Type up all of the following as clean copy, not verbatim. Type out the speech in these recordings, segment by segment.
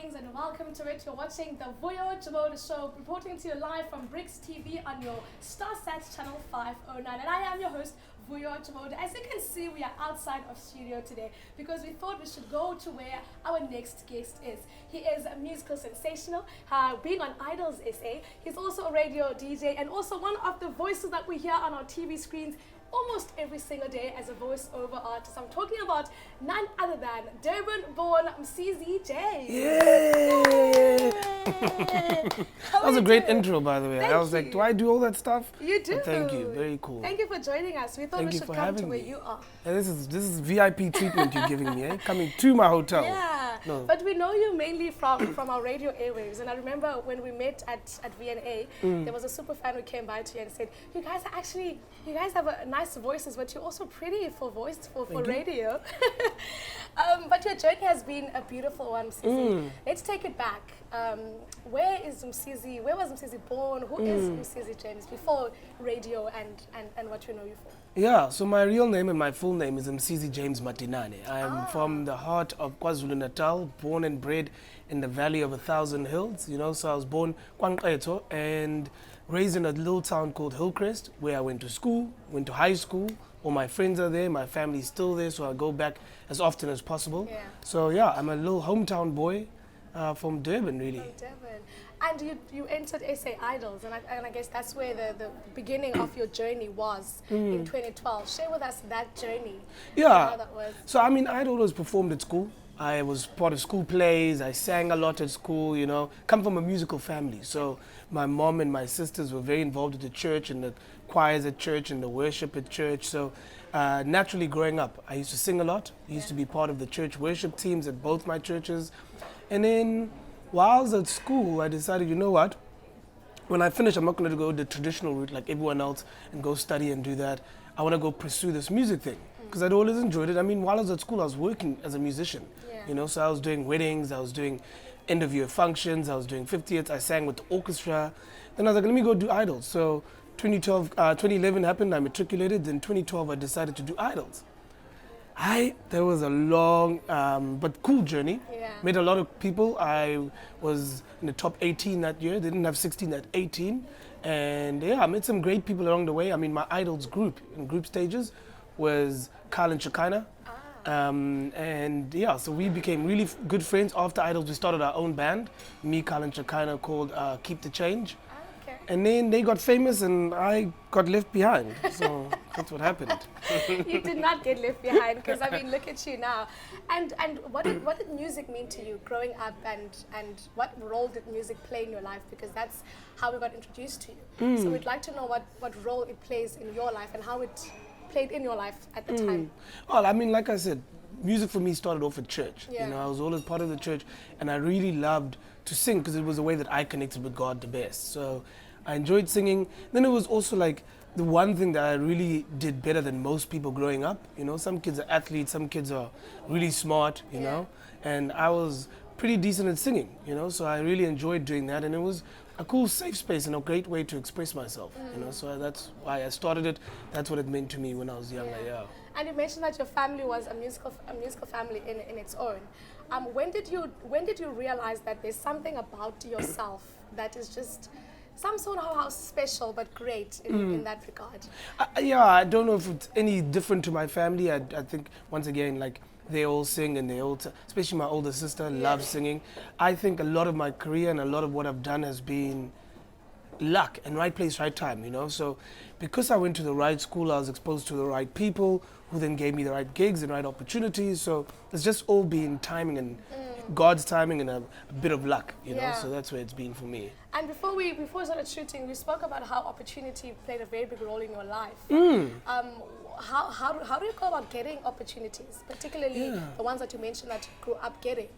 greetings and welcome to it. You're watching the Vuyo Joboda show, reporting to you live from Bricks TV on your StarSat channel 509. And I am your host, Vuyo Joboda. As you can see, we are outside of studio today because we thought we should go to where our next guest is. He is a musical sensational, being on Idols SA. He's also a radio DJ and also one of the voices that we hear on our TV screens almost every single day as a voice-over artist. I'm talking about none other than Durban-born Msizi James. Yay! That was a great intro, by the way. I was like, do I do all that stuff? You do. But thank you. Very cool. Thank you for joining us. We thought we should come to where you are. And this is VIP treatment you're giving me, eh? Coming to my hotel. Yeah. No. But we know you mainly from our radio airwaves. And I remember when we met at VNA, there was a super fan who came by to you and said, you guys have a nice voices, but you're also pretty for radio. But your journey has been a beautiful one, Msizi. Let's take it back. Where was Msizi born? Who is Msizi James before radio and what you know you for? Yeah, so my real name and my full name is Msizi James Matinane. I'm from the heart of KwaZulu-Natal, born and bred in the Valley of 1,000 Hills. You know, so I was born KwaNqetho and raised in a little town called Hillcrest, where I went to school, went to high school. All my friends are there, my family's still there, so I go back as often as possible. Yeah. So yeah, I'm a little hometown boy from Durban, really. From Durban. And you entered SA Idols, and I guess that's where the beginning of your journey was in 2012. Share with us that journey. Yeah. How that was. So I mean, I'd always performed at school. I was part of school plays, I sang a lot at school, you know, come from a musical family. So my mom and my sisters were very involved with the church and the choirs at church and the worship at church. So naturally growing up, I used to sing a lot. I used to be part of the church worship teams at both my churches. And then while I was at school, I decided, you know what, when I finish, I'm not going to go the traditional route like everyone else and go study and do that. I want to go pursue this music thing. Because I'd always enjoyed it. I mean, while I was at school, I was working as a musician. You know, so I was doing weddings, I was doing end of year functions, I was doing 50th, I sang with the orchestra. Then I was like, let me go do Idols. So 2011 happened, I matriculated. Then 2012, I decided to do Idols. There was a long but cool journey. Yeah. Met a lot of people. I was in the top 18 that year. They didn't have 16 at 18. And yeah, I met some great people along the way. I mean, my Idols group in group stages was Carl and Shekinah. And yeah, so we became really good friends. After Idols, we started our own band, me, Carl and Shekinah, called Keep the Change. Okay. And then they got famous and I got left behind. So that's what happened. You did not get left behind, because I mean, look at you now. And what did music mean to you growing up, and what role did music play in your life? Because that's how we got introduced to you. So we'd like to know what role it plays in your life and how it played in your life at the time. Well, I mean, like I said, music for me started off at church. Yeah. You know, I was always part of the church, and I really loved to sing because it was a way that I connected with God the best. So I enjoyed singing. Then it was also like the one thing that I really did better than most people growing up. You know, some kids are athletes, some kids are really smart, you know, and I was pretty decent at singing, you know, so I really enjoyed doing that, and it was a cool safe space and a great way to express myself, you know, so that's why I started it. That's what it meant to me when I was younger, yeah. And you mentioned that your family was a musical family in its own. When did you realize that there's something about yourself that is just some sort of how special but great in that regard? Yeah, I don't know if it's any different to my family. I think, once again, like, they all sing and they all, especially my older sister, loves singing. I think a lot of my career and a lot of what I've done has been luck and right place, right time, you know. So because I went to the right school, I was exposed to the right people who then gave me the right gigs and right opportunities. So it's just all been timing and God's timing and a bit of luck, you know. So that's where it's been for me. And before we started shooting, we spoke about how opportunity played a very big role in your life. How do you go about getting opportunities, particularly the ones that you mentioned that you grew up getting?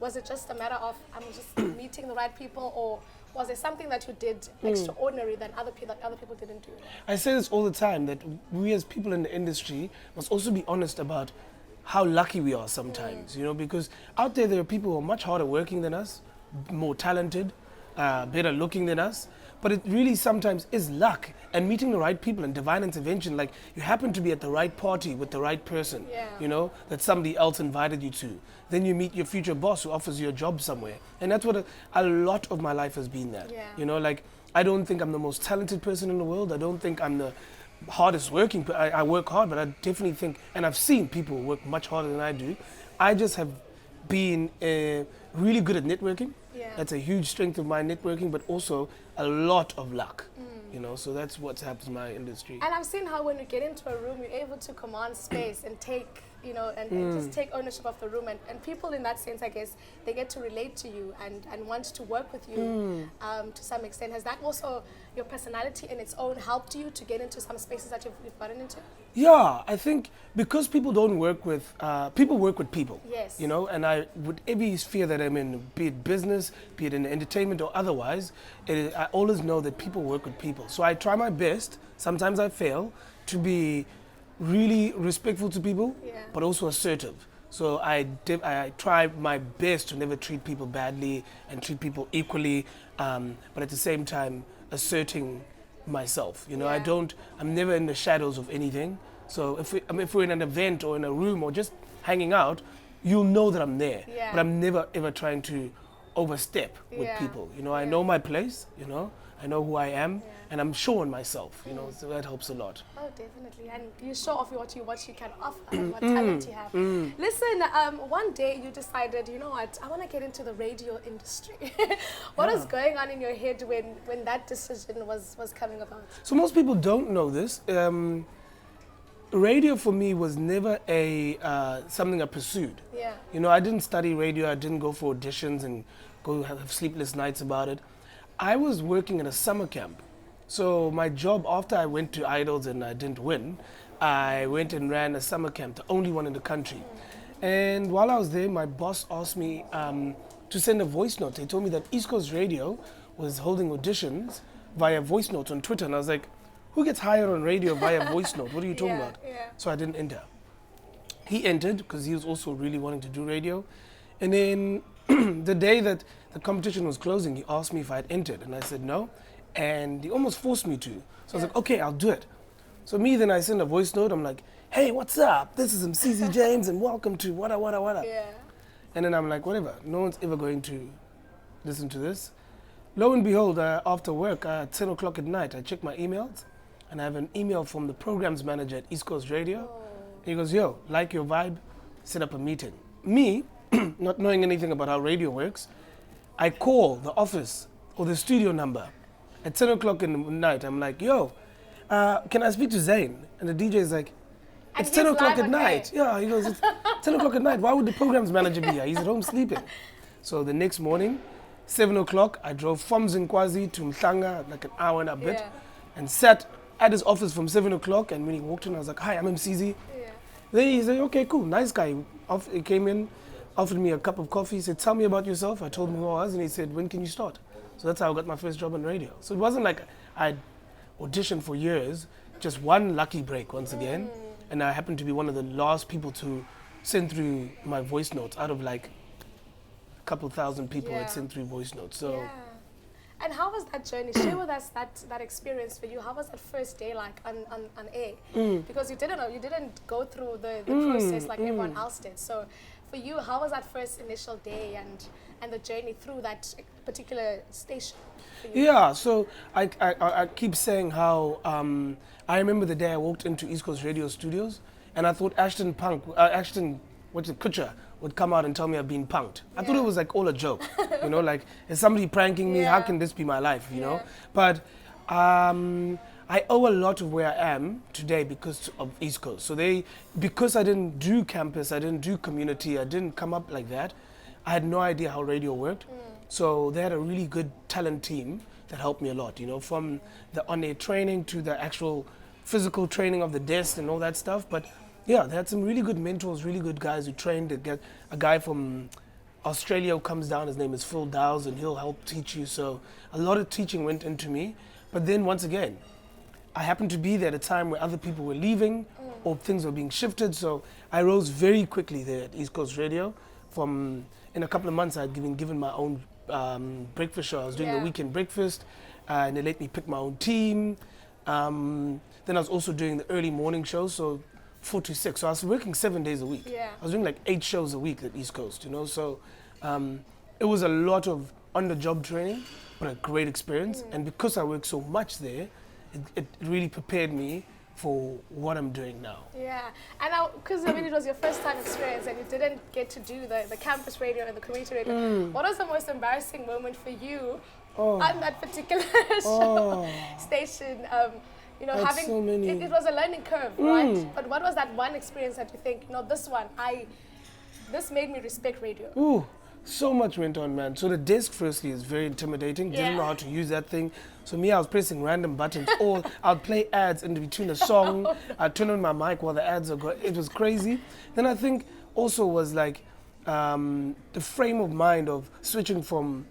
Was it just a matter of just meeting the right people, or was there something that you did extraordinary than other people didn't do? I say this all the time, that we as people in the industry must also be honest about how lucky we are sometimes, you know, because out there are people who are much harder working than us, more talented, better looking than us, but it really sometimes is luck and meeting the right people and divine intervention. Like you happen to be at the right party with the right person, you know, that somebody else invited you to. Then you meet your future boss who offers you a job somewhere. And that's what a lot of my life has been that. You know, like I don't think I'm the most talented person in the world. I don't think I'm the hardest working, but I work hard, but I definitely think, and I've seen people work much harder than I do. I just have been really good at networking. That's a huge strength of my networking, but also a lot of luck. You know, so that's what's happened in my industry. And I've seen how when you get into a room, you're able to command space and take, you know, and just take ownership of the room. And people in that sense, I guess, they get to relate to you and want to work with you to some extent. Has that also, your personality in its own, helped you to get into some spaces that you've gotten into? Yeah, I think because people don't work with, people work with people. Yes. You know, and I, with every sphere that I'm in, be it business, be it in entertainment or otherwise, I always know that people work with people. So I try my best, sometimes I fail, to be really respectful to people, but also assertive. So I try my best to never treat people badly and treat people equally, but at the same time asserting myself. You know, I'm never in the shadows of anything. So if we're in an event or in a room or just hanging out, you'll know that I'm there. But I'm never ever trying to overstep with people. You know, I know my place, you know, I know who I am, and I'm sure in myself, you know, so that helps a lot. Oh, definitely. And you show off what you can offer, what talent you have. Listen, one day you decided, you know what, I want to get into the radio industry. What was going on in your head when that decision was coming about? So most people don't know this. Radio for me was never something I pursued. You know, I didn't study radio, I didn't go for auditions and go have sleepless nights about it. I was working in a summer camp. So my job, after I went to Idols and I didn't win, I went and ran a summer camp, the only one in the country. And while I was there, my boss asked me to send a voice note. They told me that East Coast Radio was holding auditions via voice notes on Twitter. And I was like, who gets hired on radio via voice note? What are you talking about? So I didn't enter. He entered because he was also really wanting to do radio. And then the day that the competition was closing, he asked me if I had entered. And I said no. And he almost forced me to. So I was like, okay, I'll do it. So then I send a voice note. I'm like, hey, what's up? This is Msizi James and welcome to wada. And then I'm like, whatever. No one's ever going to listen to this. Lo and behold, after work, at 10 o'clock at night, I check my emails. And I have an email from the programs manager at East Coast Radio. He goes, yo, like your vibe, set up a meeting. Me, not knowing anything about how radio works, I call the office or the studio number at 10 o'clock in the night. I'm like, yo, can I speak to Zayn? And the DJ is like, it's 10 o'clock at night. Yeah, he goes, it's 10 o'clock at night. Why would the programs manager be here? He's at home sleeping. So the next morning, 7 o'clock, I drove from Zinkwazi to Mhlanga, like an hour and a bit, and sat at his office from 7 o'clock. And when he walked in, I was like, hi, I'm Msizi. Then he said, okay, cool, nice guy. He came in, offered me a cup of coffee. He said, tell me about yourself. I told him who I was, and he said, when can you start? So that's how I got my first job on radio. So it wasn't like I'd auditioned for years, just one lucky break once again. And I happened to be one of the last people to send through my voice notes out of like a couple thousand people had sent through voice notes. So. And how was that journey? Share with us that experience for you. How was that first day like on air? Because you didn't go through the process like everyone else did. So for you, how was that first initial day and the journey through that particular station for you? Yeah, so I keep saying how I remember the day I walked into East Coast Radio Studios and I thought Ashton Kutcher would come out and tell me I've been punked. I thought it was like all a joke, you know, like, is somebody pranking me? How can this be my life, you know? But I owe a lot of where I am today because of East Coast. So because I didn't do campus, I didn't do community, I didn't come up like that, I had no idea how radio worked. So they had a really good talent team that helped me a lot, you know, from the on-air training to the actual physical training of the desk and all that stuff. But yeah, they had some really good mentors, really good guys who trained. A guy from Australia who comes down, his name is Phil Dowes, and he'll help teach you. So a lot of teaching went into me. But then once again, I happened to be there at a time where other people were leaving or things were being shifted. So I rose very quickly there at East Coast Radio. In a couple of months, I had given my own breakfast show. I was doing the weekend breakfast. and they let me pick my own team. Then I was also doing the early morning shows, so 4 to 6. So I was working 7 days a week. Yeah. I was doing like 8 shows a week at East Coast, you know. So it was a lot of on-the-job training, but a great experience. And because I worked so much there, it really prepared me for what I'm doing now. Yeah, and because I mean it was your first time experience and you didn't get to do the campus radio and the community radio. What was the most embarrassing moment for you on that particular station? You know, That's so many. It was a learning curve, right? But what was that one experience that you think, this made me respect radio? Ooh, so much went on, man. So the desk, firstly, is very intimidating. Didn't know how to use that thing. So me, I was pressing random buttons. Or I'd play ads in between a song. I'd turn on my mic while the ads are going. It was crazy. Then I think also was like the frame of mind of switching from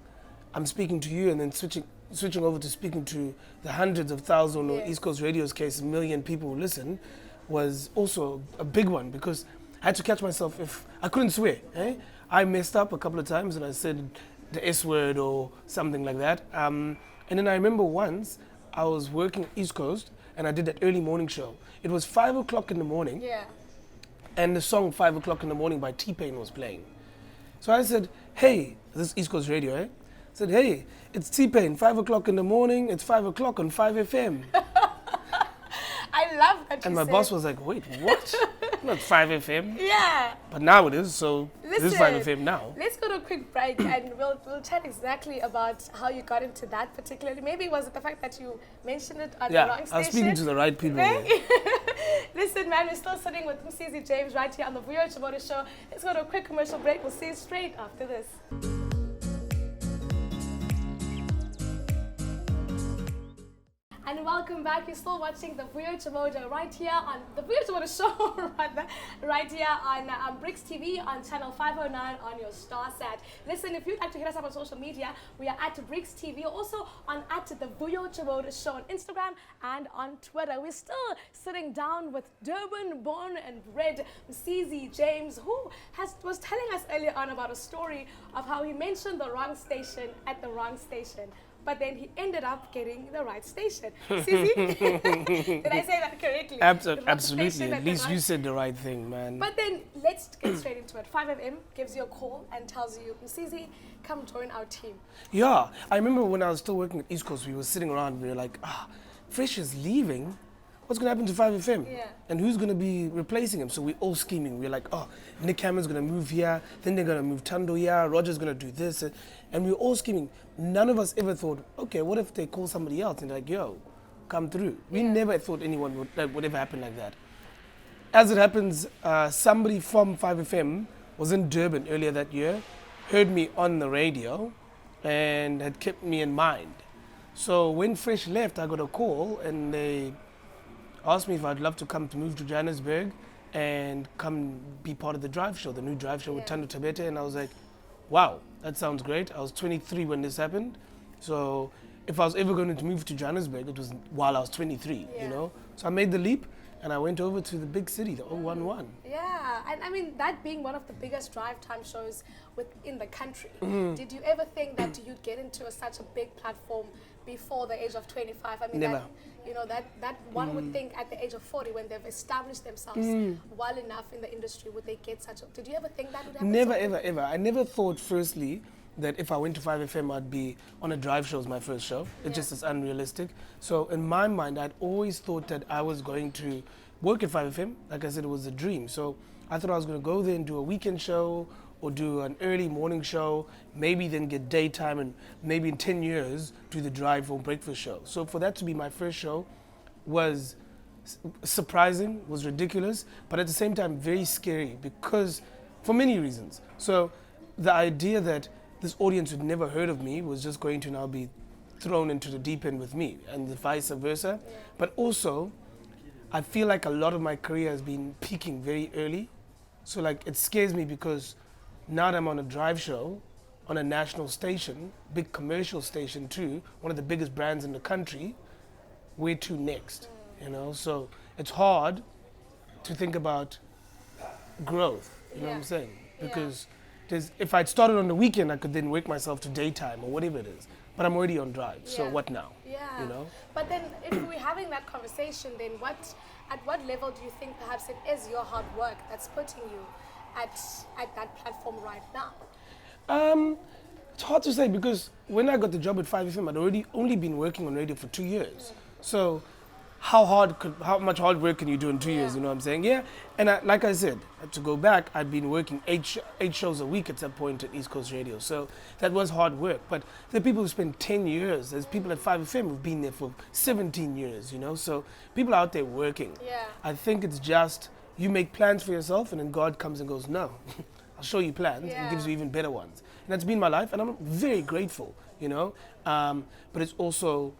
I'm speaking to you and then switching over to speaking to the hundreds of thousands or East Coast radio's case, 1 million people who listen, was also a big one because I had to catch myself if I couldn't swear. I messed up a couple of times and I said the S word or something like that. And then I remember once I was working East Coast and I did that early morning show. It was 5 o'clock in the morning and the song 5 o'clock in the morning by T-Pain was playing. So I said, hey, this is East Coast Radio, I said, hey, it's T-Pain, 5 o'clock in the morning, it's 5 o'clock on 5 FM. I love that. And my boss was like, wait, what? Not 5 FM. Yeah. But now it is, so it is 5 FM now. Let's go to a quick break and we'll chat exactly about how you got into that particularly. Maybe was it the fact that you mentioned it on the wrong station? I was speaking to the right people. Listen, man, we're still sitting with Msizi James right here on the Vuyo Joboda show. Let's go to a quick commercial break. We'll see you straight after this. And welcome back. You're still watching the Vuyo Joboda right here on the Vuyo Joboda show, right here on Bricks TV on channel 509 on your StarSat. Listen, if you'd like to hit us up on social media, we are at Bricks TV, also on at the Vuyo Joboda show on Instagram and on Twitter. We're still sitting down with Durban born and bred Msizi James, who was telling us earlier on about a story of how he mentioned the wrong station at the wrong station. But then he ended up getting the right station. Did I say that correctly? Absolutely. At least you said the right thing, man. But then let's get straight into it. 5FM gives you a call and tells you, Msizi, come join our team. Yeah. I remember when I was still working at East Coast, we were sitting around, we were like, Fresh is leaving. What's going to happen to 5FM? Yeah. And who's going to be replacing him? So we're all scheming. We're like, Nick Hammond's going to move here. Then they're going to move Tando here. Roger's going to do this. And we're all scheming. None of us ever thought, okay, what if they call somebody else? And they're like, yo, come through. We never thought anyone would ever happen like that. As it happens, somebody from 5FM was in Durban earlier that year, heard me on the radio, and had kept me in mind. So when Fresh left, I got a call, and they asked me if I'd love to move to Johannesburg and come be part of the drive show, the new drive show with Tando Tabete. And I was like, wow, that sounds great. I was 23 when this happened. So if I was ever going to move to Johannesburg, it was while I was 23, you know? So I made the leap and I went over to the big city, the 011. Yeah, and I mean, that being one of the biggest drive time shows within the country, did you ever think that you'd get into such a big platform before the age of 25? I mean, Never. That one would think at the age of 40, when they've established themselves well enough in the industry, would they get such a... Did you ever think that would happen? Never, ever. I never thought, firstly, that if I went to 5FM, I'd be on a drive show as my first show. It just is unrealistic. So in my mind, I'd always thought that I was going to work at 5FM. Like I said, it was a dream. So I thought I was going to go there and do a weekend show or do an early morning show, maybe then get daytime, and maybe in 10 years do the drive or breakfast show. So for that to be my first show was surprising, was ridiculous, but at the same time very scary because for many reasons. So the idea that this audience who'd never heard of me was just going to now be thrown into the deep end with me, and vice versa. But also, I feel like a lot of my career has been peaking very early. So like it scares me because now that I'm on a drive show, on a national station, big commercial station too, one of the biggest brands in the country, where to next, you know? So it's hard to think about growth, you know what I'm saying? Because if I'd started on the weekend, I could then work myself to daytime or whatever it is. But I'm already on drive, so Yeah. what now? Yeah. You know? But then, if we're having that conversation, then at what level do you think perhaps it is your hard work that's putting you at that platform right now? It's hard to say because when I got the job at 5FM, I'd already only been working on radio for 2 years. So how much hard work can you do in 2 years, you know what I'm saying? Yeah, and like I said, to go back, I'd been working eight shows a week at that point at East Coast Radio. So that was hard work. But there are people who spend 10 years. There's people at 5FM who've been there for 17 years, you know? So people are out there working. Yeah. I think it's just you make plans for yourself and then God comes and goes, no, I'll show you plans and gives you even better ones. And that's been my life and I'm very grateful, you know? But it's also,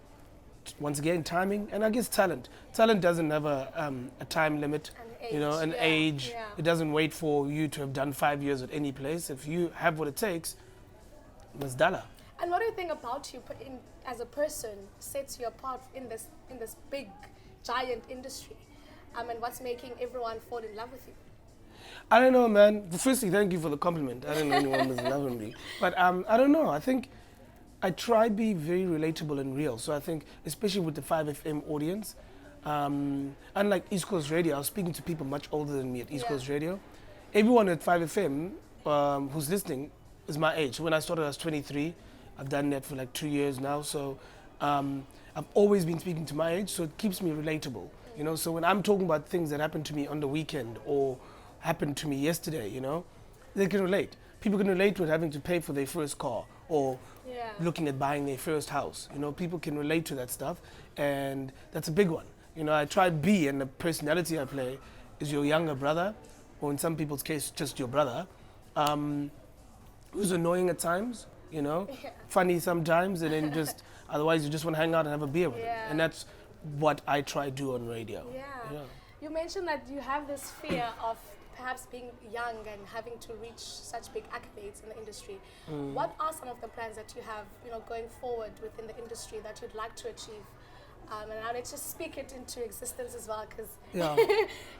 once again, timing and I guess talent. Talent doesn't have a time limit, you know, an age. Yeah. It doesn't wait for you to have done 5 years at any place. If you have what it takes, Mazdala. And what do you think about you as a person sets you apart in this big, giant industry? And what's making everyone fall in love with you? I don't know, man. Firstly, thank you for the compliment. I don't know anyone was in love with me. But I don't know. I think I try to be very relatable and real. So I think, especially with the 5FM audience, unlike East Coast Radio, I was speaking to people much older than me at East Coast Radio. Everyone at 5FM who's listening is my age. When I started, I was 23. I've done that for like 2 years now. So I've always been speaking to my age, so it keeps me relatable. You know, so when I'm talking about things that happened to me on the weekend or happened to me yesterday, you know, they can relate. People can relate with having to pay for their first car or looking at buying their first house. You know, people can relate to that stuff, and that's a big one. You know, I try to be, and the personality I play is your younger brother, or in some people's case, just your brother, who's annoying at times, you know, funny sometimes, and then just, otherwise you just want to hang out and have a beer with him. And that's what I try to do on radio. Yeah. You mentioned that you have this fear of perhaps being young and having to reach such big accolades in the industry. What are some of the plans that you have, you know, going forward within the industry that you'd like to achieve? And now let's just speak it into existence as well, because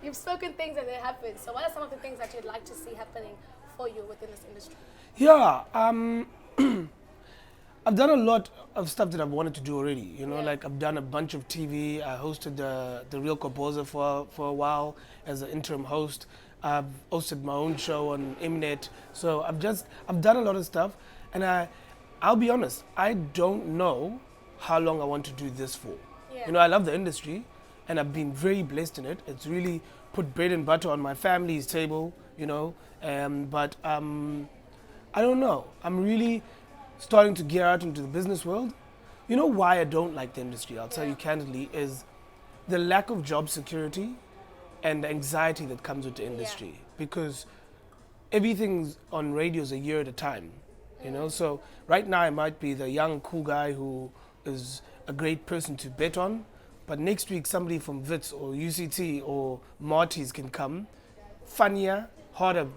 you've spoken things and they happen. So what are some of the things that you'd like to see happening for you within this industry? Yeah, I've done a lot of stuff that I've wanted to do already. You know, like I've done a bunch of TV. I hosted the Real Composer for a while as an interim host. I've hosted my own show on Mnet. So I've done a lot of stuff, and I'll be honest, I don't know how long I want to do this for. You know, I love the industry, and I've been very blessed in it. It's really put bread and butter on my family's table, you know. But I don't know. I'm really starting to gear out into the business world. You know why I don't like the industry, I'll tell you candidly, is the lack of job security and the anxiety that comes with the industry. Because everything's on radios a year at a time, you know. So right now I might be the young cool guy who is a great person to bet on, but next week somebody from Wits or UCT or Marty's can come, funnier, harder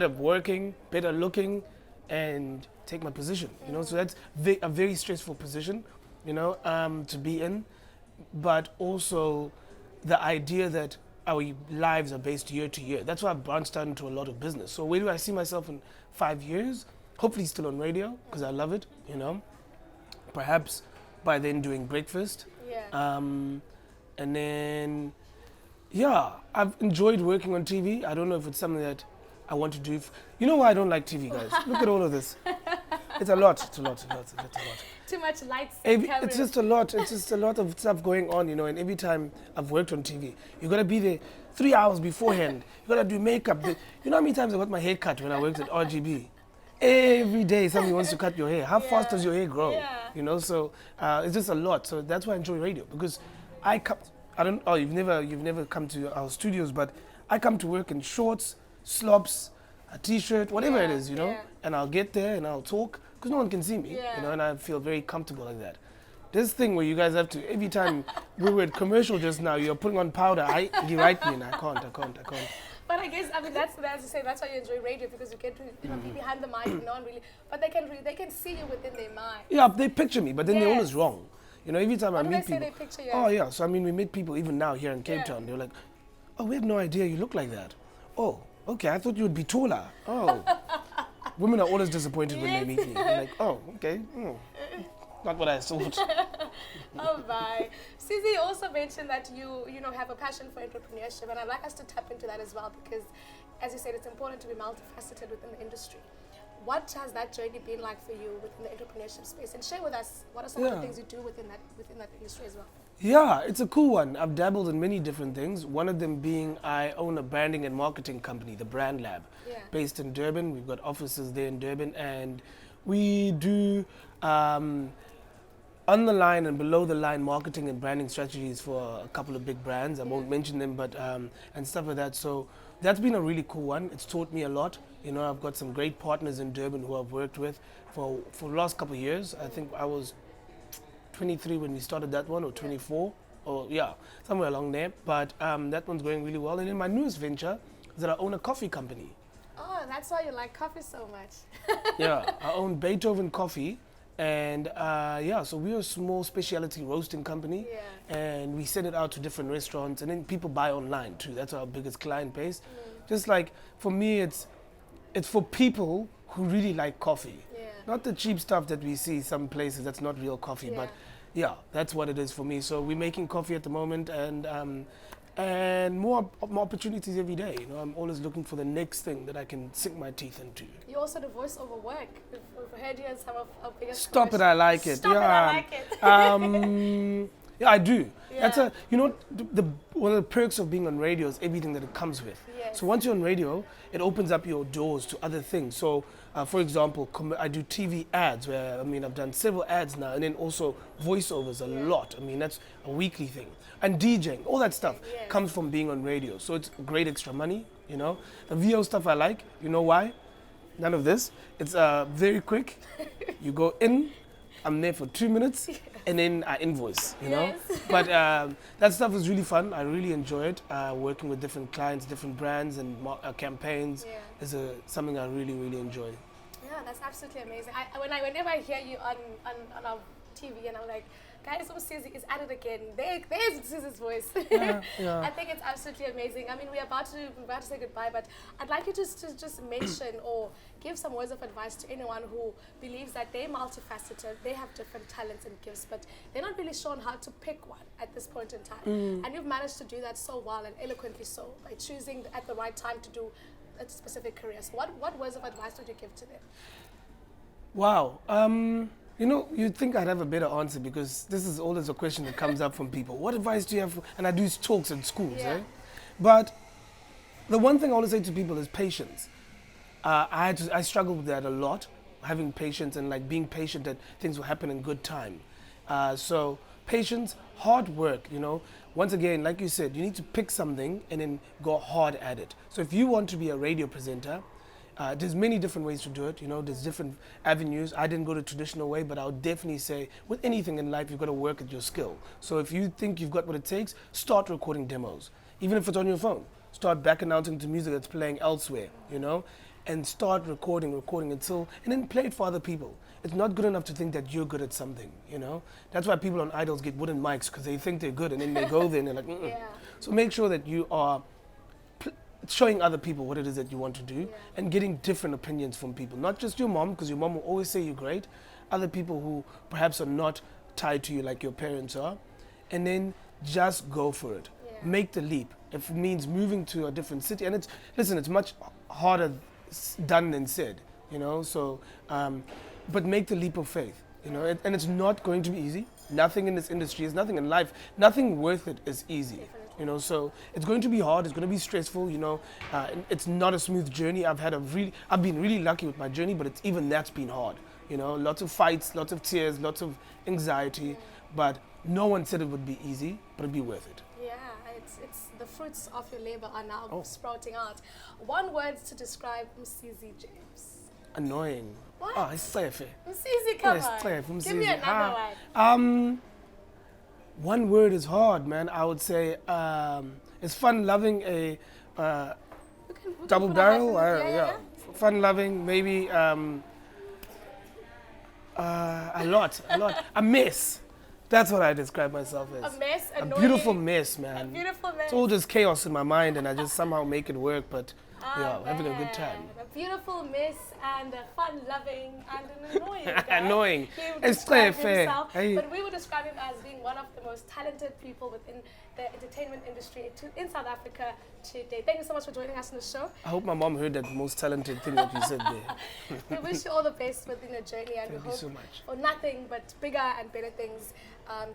working, better looking, and take my position, you know. So that's a very stressful position, you know, to be in. But also the idea that our lives are based year to year. That's why I've branched out into a lot of business. So where do I see myself in 5 years? Hopefully still on radio, because I love it, you know. Perhaps by then doing breakfast. And then, I've enjoyed working on TV. I don't know if it's something that I want to do. You know why I don't like TV, guys? Look at all of this. It's a lot. Too much lights. It's just a lot. It's just a lot of stuff going on, you know. And every time I've worked on TV, you gotta be there 3 hours beforehand. You gotta do makeup. You know how many times I got my hair cut when I worked at RGB? Every day somebody wants to cut your hair. How fast does your hair grow? You know, so it's just a lot. So that's why I enjoy radio, because you've never come to our studios, but I come to work in shorts, slops, a t-shirt, whatever it is, you know, and I'll get there and I'll talk, because no one can see me, you know, and I feel very comfortable like that. This thing where you guys have to, every time we were at commercial just now, you're putting on powder, you write me and I can't. But I guess, I mean, that's as you say, that's why you enjoy radio, because you get to be behind the mic, no one really, but they can see you within their mind. Yeah, they picture me, but then they're always wrong. You know, every time I meet people. They picture you? Oh yeah, so I mean, we meet people even now here in Cape Town. They're like, oh, we had no idea you look like that. Oh, okay, I thought you would be taller. Oh, women are always disappointed when they meet me. They're like, oh, okay, not what I thought. Oh my. Msizi also mentioned that you know have a passion for entrepreneurship, and I'd like us to tap into that as well because, as you said, it's important to be multifaceted within the industry. What has that journey been like for you within the entrepreneurship space? And share with us what are some of the things you do within that industry as well. Yeah, it's a cool one. I've dabbled in many different things. One of them being I own a branding and marketing company, the Brand Lab, based in Durban. We've got offices there in Durban, and we do on the line and below the line marketing and branding strategies for a couple of big brands. I won't mention them, but and stuff like that. So that's been a really cool one. It's taught me a lot. You know, I've got some great partners in Durban who I've worked with for the last couple of years. I think I was 23 when we started that one, or 24, or somewhere along there. But that one's going really well. And then my newest venture is that I own a coffee company. Oh, that's why you like coffee so much. Yeah, I own Beethoven Coffee. And so we're a small specialty roasting company, and we send it out to different restaurants, and then people buy online too. That's our biggest client base. Just like for me, it's for people who really like coffee, not the cheap stuff that we see some places. That's not real coffee, but that's what it is for me. So we're making coffee at the moment, and more opportunities every day. You know, I'm always looking for the next thing that I can sink my teeth into. You also do voiceover work. We've heard you in some of our biggest Stop it, I like it. Stop it, I like it. Yeah, I do. Yeah. That's one of the perks of being on radio is everything that it comes with. Yes. So once you're on radio, it opens up your doors to other things. So, for example, I do TV ads where, I've done several ads now, and then also voiceovers a lot. That's a weekly thing. And DJing, all that stuff comes from being on radio. So it's great extra money, you know. The VO stuff I like, you know why? None of this. It's very quick. You go in, I'm there for 2 minutes, and then I invoice, you know. But that stuff is really fun. I really enjoy it. Working with different clients, different brands, and campaigns is something I really, really enjoy. Yeah, that's absolutely amazing. Whenever I hear you on our TV, and I'm like, guys, Msizi is at it again. There's Msizi's voice. I think it's absolutely amazing. We're about to say goodbye, but I'd like you to just mention or give some words of advice to anyone who believes that they're multifaceted, they have different talents and gifts, but they're not really sure on how to pick one at this point in time. And you've managed to do that so well and eloquently so by choosing at the right time to do a specific career. So what words of advice would you give to them? Wow. You'd think I'd have a better answer because this is always a question that comes up from people. What advice do you have? And I do talks in schools, But the one thing I want to say to people is patience. I struggled with that a lot, having patience and being patient that things will happen in good time. So patience, hard work, Once again, like you said, you need to pick something and then go hard at it. So if you want to be a radio presenter, there's many different ways to do it, there's different avenues. I didn't go the traditional way, but I would definitely say with anything in life, you've got to work at your skill. So if you think you've got what it takes, start recording demos. Even if it's on your phone, start back announcing to music that's playing elsewhere, and start recording until, and then play it for other people. It's not good enough to think that you're good at something, That's why people on Idols get wooden mics because they think they're good and then they go there and they're like, So make sure that you are showing other people what it is that you want to do and getting different opinions from people. Not just your mom, because your mom will always say you're great. Other people who perhaps are not tied to you like your parents are. And then just go for it. Make the leap. If it means moving to a different city, and it's much harder done than said, So, but make the leap of faith, and it's not going to be easy. Nothing in this industry is nothing in life. Nothing worth it is easy. So it's going to be hard. It's going to be stressful. It's not a smooth journey. I've been really lucky with my journey, but even that's been hard. Lots of fights, lots of tears, lots of anxiety. But no one said it would be easy, but it'd be worth it. Yeah, it's the fruits of your labor are now sprouting out. One word to describe Msizi James. Annoying. What? Oh, it's safe. Msizi, come on. Give me another one. One word is hard, man. I would say it's fun loving a double barrel. Fun loving, maybe a lot. A mess. That's what I describe myself as. A mess, a beautiful mess, man. A beautiful mess. It's all just chaos in my mind, and I just somehow make it work. But Yeah, having a good time. A beautiful miss and a fun-loving and an annoying guy. Annoying. He would It's describe fair. himself, Hey. but we would describe him as being one of the most talented people within the entertainment industry in South Africa today. Thank you so much for joining us on the show. I hope my mom heard that most talented thing that you said there. We wish you all the best within your journey, and Thank we you hope so much. for nothing but bigger and better things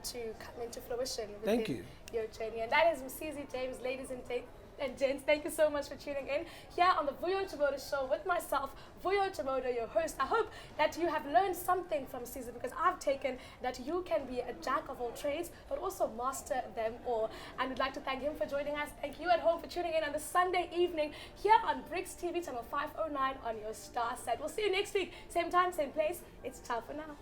to come into fruition within Thank you. your journey. And that is Msizi James, ladies and gents. Thank you so much for tuning in here on the Vuyo Joboda show with myself, Vuyo Joboda, your host. I hope that you have learned something from Msizi, because I've taken that you can be a jack of all trades but also master them all. And we'd like to thank him for joining us. Thank you at home for tuning in on the Sunday evening here on Bricks TV channel 509 on your Star set. We'll see you next week, same time, same place. It's ciao for now.